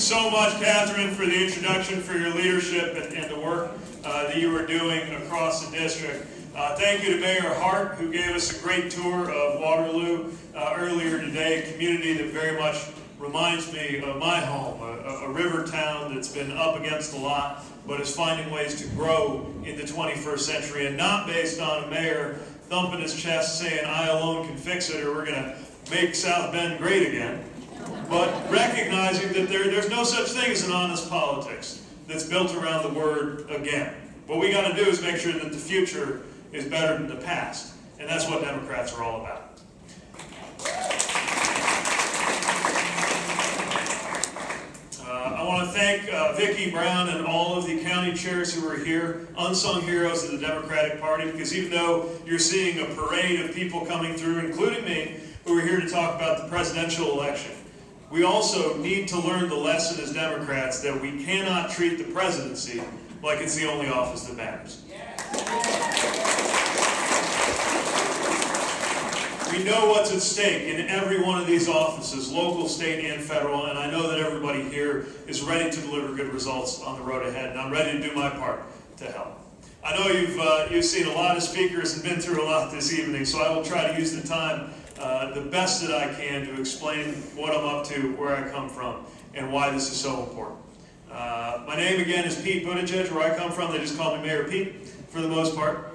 so much, Catherine, for the introduction, for your leadership and the work that you are doing across the district. Thank you to Mayor Hart, who gave us a great tour of Waterloo earlier today, a community that very much reminds me of my home, a river town that's been up against a lot, but is finding ways to grow in the 21st century, and not based on a mayor thumping his chest saying, "I alone can fix it," or "we're going to make South Bend great again," but recognizing that there's no such thing as an honest politics that's built around the word "again." What we got to do is make sure that the future is better than the past, and that's what Democrats are all about. I want to thank Vicki Brown and all of the county chairs who are here, unsung heroes of the Democratic Party, because even though you're seeing a parade of people coming through, including me, who are here to talk about the presidential election, we also need to learn the lesson as Democrats that we cannot treat the presidency like it's the only office that matters. We know what's at stake in every one of these offices, local, state, and federal, and I know that everybody here is ready to deliver good results on the road ahead, and I'm ready to do my part to help. I know you've seen a lot of speakers and been through a lot this evening, so I will try to use the time the best that I can to explain what I'm up to, where I come from, and why this is so important. My name again is Pete Buttigieg. Where I come from, they just call me Mayor Pete for the most part.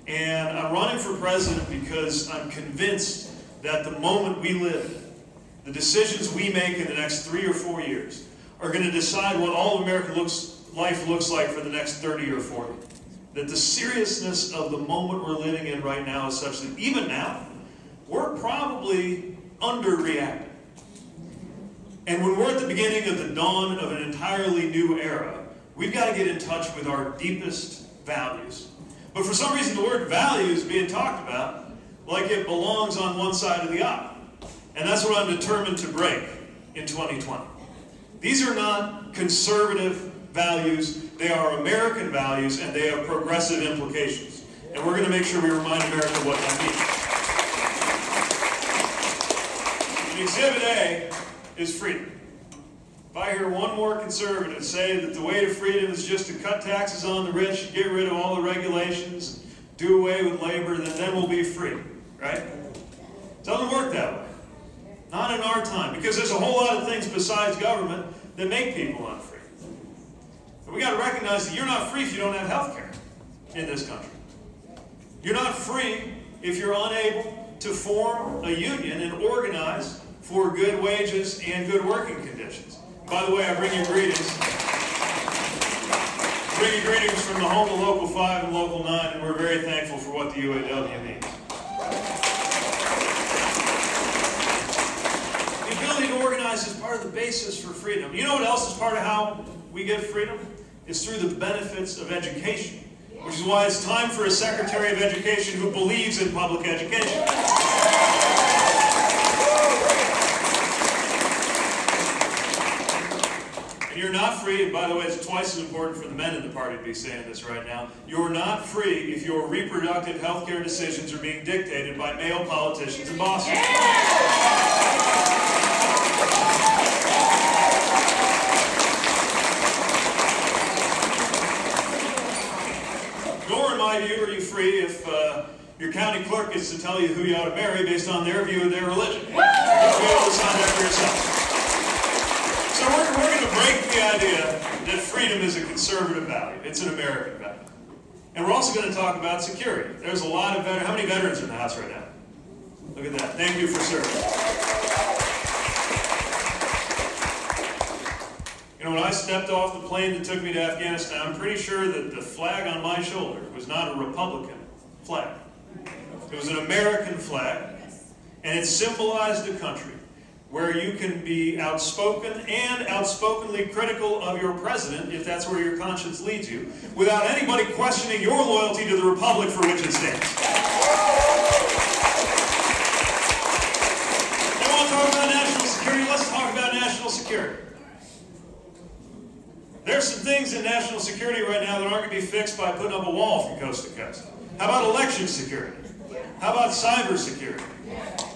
And I'm running for president because I'm convinced that the moment we live in, the decisions we make in the next 3 or 4 years, are going to decide what all of American life looks like for the next 30 or 40. That the seriousness of the moment we're living in right now is such that even now, we're probably underreacting. And when we're at the beginning of the dawn of an entirely new era, we've got to get in touch with our deepest values. But for some reason, the word value is being talked about like it belongs on one side of the aisle. And that's what I'm determined to break in 2020. These are not conservative values. They are American values, and they have progressive implications. And we're going to make sure we remind America what that means. And Exhibit A is freedom. If I hear one more conservative say that the way to freedom is just to cut taxes on the rich, get rid of all the regulations, do away with labor, then we'll be free, right? It doesn't work that way. Not in our time, because there's a whole lot of things besides government that make people unfree. And we got to recognize that you're not free if you don't have health care in this country. You're not free if you're unable to form a union and organize for good wages and good working conditions. By the way, I bring you greetings. From the home of Local 5 and Local 9, and we're very thankful for what the UAW means. The ability to organize is part of the basis for freedom. You know what else is part of how we get freedom? It's through the benefits of education, which is why it's time for a Secretary of Education who believes in public education. You're not free, and by the way, it's twice as important for the men in the party to be saying this right now. You're not free if your reproductive health care decisions are being dictated by male politicians in Boston. Nor, in my view, are you free if your county clerk gets to tell you who you ought to marry based on their view of their religion. You should be able to decide that for yourself. So we're going to break the idea that freedom is a conservative value. It's an American value. And we're also going to talk about security. There's a lot of veterans. How many veterans are in the house right now? Look at that. Thank you for serving. You know, when I stepped off the plane that took me to Afghanistan, I'm pretty sure that the flag on my shoulder was not a Republican flag. It was an American flag, and it symbolized a country where you can be outspoken and outspokenly critical of your president, if that's where your conscience leads you, without anybody questioning your loyalty to the republic for which it stands. You want to talk about national security? Let's talk about national security. There's some things in national security right now that aren't going to be fixed by putting up a wall from coast to coast. How about election security? How about cybersecurity?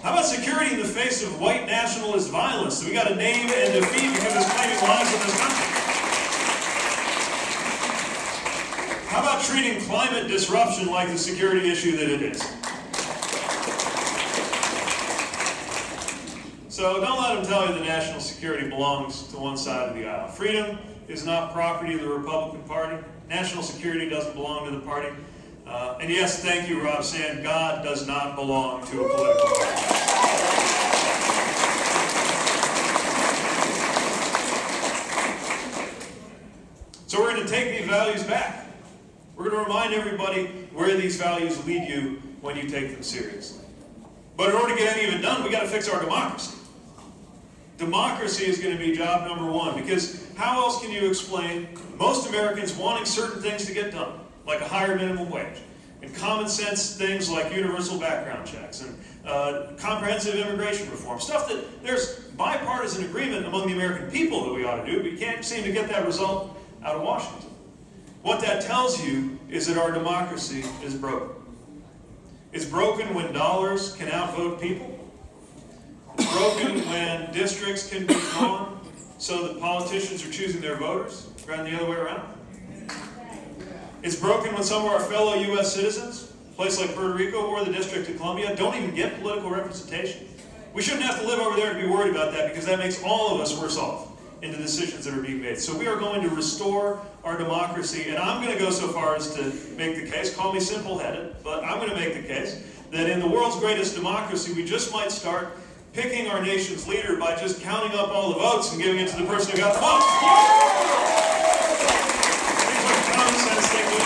How about security in the face of white nationalist violence that we got to name and defeat because it's claiming lives in this country? How about treating climate disruption like the security issue that it is? So don't let them tell you that national security belongs to one side of the aisle. Freedom is not property of the Republican Party. National security doesn't belong to the party. And yes, thank you, Rob, saying God does not belong to a political party. So we're going to take these values back. We're going to remind everybody where these values lead you when you take them seriously. But in order to get any of it done, we've got to fix our democracy. Democracy is going to be job number one, because how else can you explain most Americans wanting certain things to get done, like a higher minimum wage, and common sense things like universal background checks, and comprehensive immigration reform, stuff that there's bipartisan agreement among the American people that we ought to do, but you can't seem to get that result out of Washington. What that tells you is that our democracy is broken. It's broken when dollars can outvote people. It's broken when districts can be drawn so that politicians are choosing their voters rather than the other way around. It's broken when some of our fellow U.S. citizens, a place like Puerto Rico or the District of Columbia, don't even get political representation. We shouldn't have to live over there to be worried about that, because that makes all of us worse off in the decisions that are being made. So we are going to restore our democracy, and I'm going to go so far as to make the case, call me simple-headed, but I'm going to make the case that in the world's greatest democracy, we just might start picking our nation's leader by just counting up all the votes and giving it to the person who got the votes. Seems like a common sense thing to do.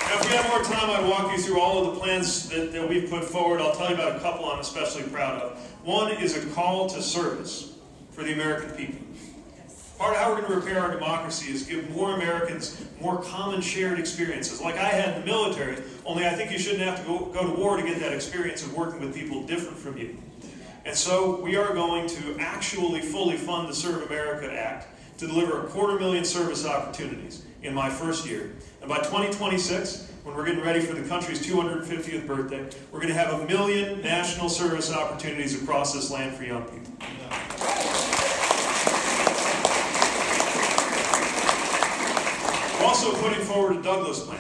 Now, if we had more time, I'd walk you through all of the plans that we've put forward. I'll tell you about a couple I'm especially proud of. One is a call to service for the American people. Part of how we're going to repair our democracy is give more Americans more common shared experiences. Like I had in the military, only I think you shouldn't have to go to war to get that experience of working with people different from you. And so we are going to actually fully fund the Serve America Act to deliver 250,000 service opportunities in my first year. And by 2026, when we're getting ready for the country's 250th birthday, we're going to have 1 million national service opportunities across this land for young people. We're also putting forward a Douglas plan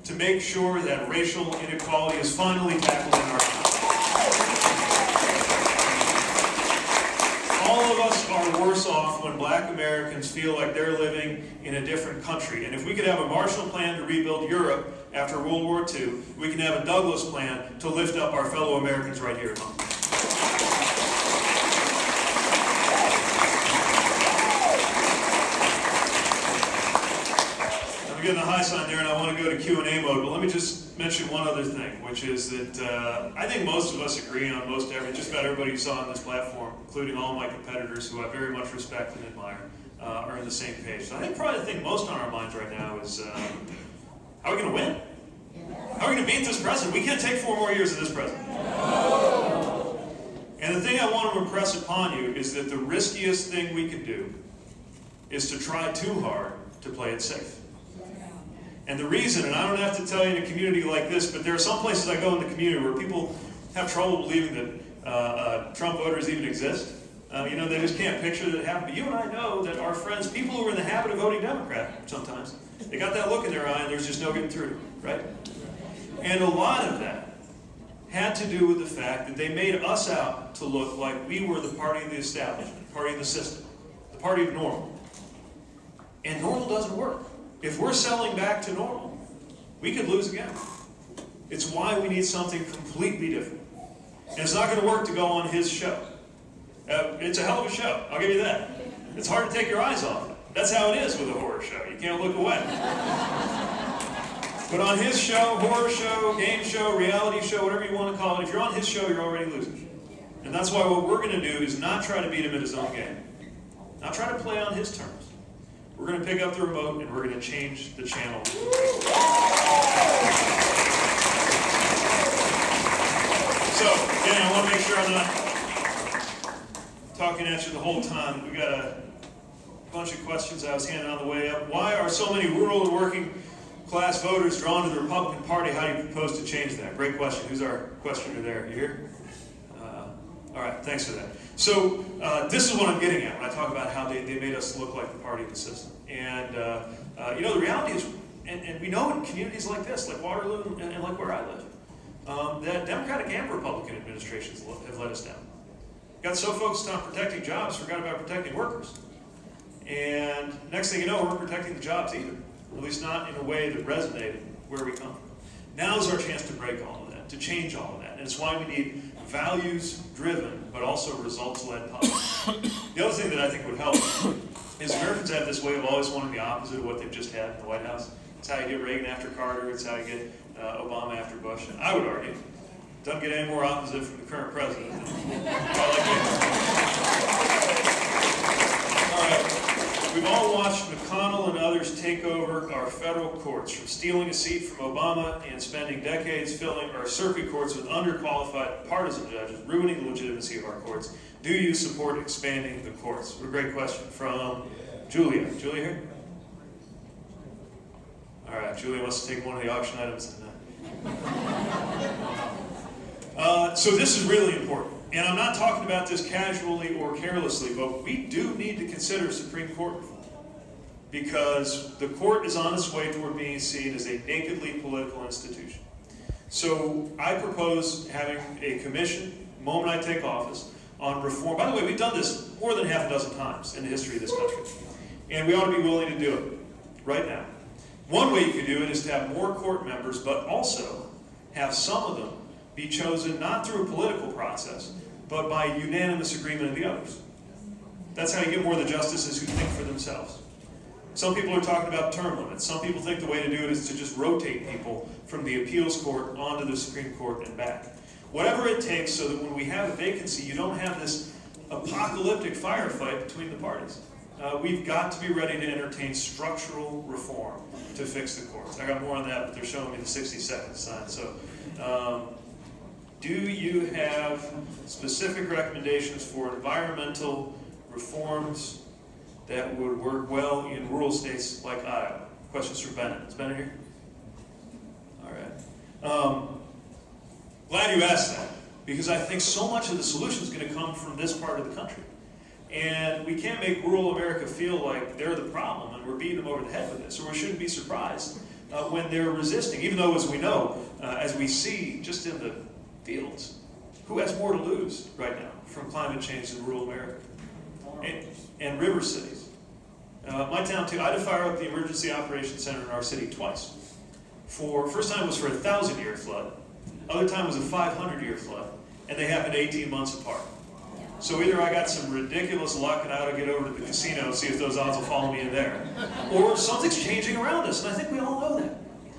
to make sure that racial inequality is finally tackled in our country. All of us are worse off when black Americans feel like they're living in a different country. And if we could have a Marshall Plan to rebuild Europe after World War II, we can have a Douglas Plan to lift up our fellow Americans right here at home. I'm getting a high sign there, and I want to go to Q&A mode, but let me just mention one other thing, which is that I think most of us agree on most everything. Just about everybody you saw on this platform, including all my competitors who I very much respect and admire, are on the same page. So I think probably the thing most on our minds right now is how are we going to win? How are we going to beat this president? We can't take 4 more years of this president. And the thing I want to impress upon you is that the riskiest thing we could do is to try too hard to play it safe. And the reason, and I don't have to tell you in a community like this, but there are some places I go in the community where people have trouble believing that Trump voters even exist. You know, they just can't picture that it happened. But you and I know that our friends, people who are in the habit of voting Democrat sometimes, they got that look in their eye and there's just no getting through, right? And a lot of that had to do with the fact that they made us out to look like we were the party of the establishment, party of the system, the party of normal. And normal doesn't work. If we're selling back to normal, we could lose again. It's why we need something completely different. And it's not going to work to go on his show. It's a hell of a show, I'll give you that. It's hard to take your eyes off it. That's how it is with a horror show. You can't look away. But on his show, horror show, game show, reality show, whatever you want to call it, if you're on his show, you're already losing. And that's why what we're going to do is not try to beat him at his own game. Not try to play on his terms. We're going to pick up the remote and we're going to change the channel. So, again, I want to make sure I'm not talking at you the whole time. We've got a bunch of questions I was handing on the way up. Why are so many rural and working class voters drawn to the Republican Party, how do you propose to change that? Great question. Who's our questioner there? You here? All right, thanks for that. So this is what I'm getting at when I talk about how they made us look like the party of the system. And you know, the reality is, and we know in communities like this, like Waterloo and like where I live, that Democratic and Republican administrations have let us down. Got so focused on protecting jobs, forgot about protecting workers. And next thing you know, we're protecting the jobs either, at least not in a way that resonated where we come from. Now's our chance to break all of that, to change all of that. And it's why we need values-driven, but also results-led policy. The other thing that I think would help is Americans have this way of always wanting the opposite of what they've just had in the White House. It's how you get Reagan after Carter. It's how you get Obama after Bush. And I would argue, it doesn't get any more opposite from the current president than I like it. All right. We've all watched McConnell and others take over our federal courts, from stealing a seat from Obama and spending decades filling our circuit courts with underqualified partisan judges, ruining the legitimacy of our courts. Do you support expanding the courts? What a great question from Julia. Julia here? All right, Julia wants to take one of the auction items. So this is really important. And I'm not talking about this casually or carelessly, but we do need to consider Supreme Court reform, because the court is on its way toward being seen as a nakedly political institution. So I propose having a commission, the moment I take office, on reform. By the way, we've done this more than half a dozen times in the history of this country, and we ought to be willing to do it right now. One way you can do it is to have more court members, but also have some of them be chosen not through a political process, but by unanimous agreement of the others. That's how you get more of the justices who think for themselves. Some people are talking about term limits. Some people think the way to do it is to just rotate people from the appeals court onto the Supreme Court and back. Whatever it takes, so that when we have a vacancy, you don't have this apocalyptic firefight between the parties. We've got to be ready to entertain structural reform to fix the courts. I got more on that, but they're showing me the 60-second sign. So, do you have specific recommendations for environmental reforms that would work well in rural states like Iowa? Questions for Bennett. Is Bennett here? All right. Glad you asked that, because I think so much of the solution is going to come from this part of the country. And we can't make rural America feel like they're the problem and we're beating them over the head with this, or we shouldn't be surprised when they're resisting, even though, as we know, as we see just in the fields, who has more to lose right now from climate change than rural America? And river cities. My town too, I had to fire up the Emergency Operations Center in our city twice. First time was for a 1,000-year flood, other time was a 500-year flood, and they happened 18 months apart. So either I got some ridiculous luck and I ought to get over to the casino and see if those odds will follow me in there, or something's changing around us, and I think we all know that.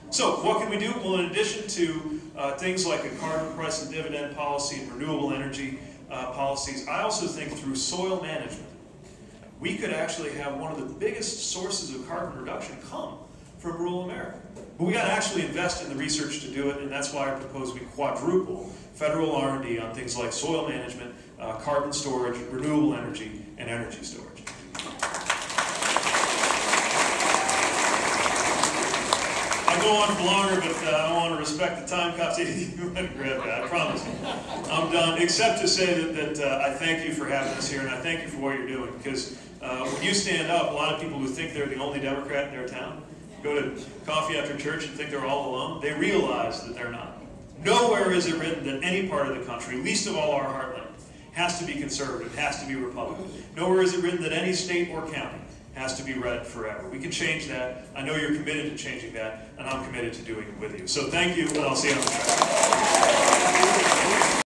So what can we do? Well, in addition to things like a carbon price and dividend policy and renewable energy policies, I also think through soil management, we could actually have one of the biggest sources of carbon reduction come from rural America. But we got to actually invest in the research to do it, and that's why I propose we quadruple federal R&D on things like soil management, carbon storage, renewable energy, and energy storage. I go on for longer, but I want to respect the time cops. You might grab that, I promise you. I'm done, except to say that I thank you for having us here, and I thank you for what you're doing, because when you stand up, a lot of people who think they're the only Democrat in their town go to coffee after church and think they're all alone. They realize that they're not. Nowhere is it written that any part of the country, least of all our heartland, has to be conservative, has to be Republican. Nowhere is it written that any state or county has to be red forever. We can change that. I know you're committed to changing that, and I'm committed to doing it with you. So thank you, and I'll see you on the track.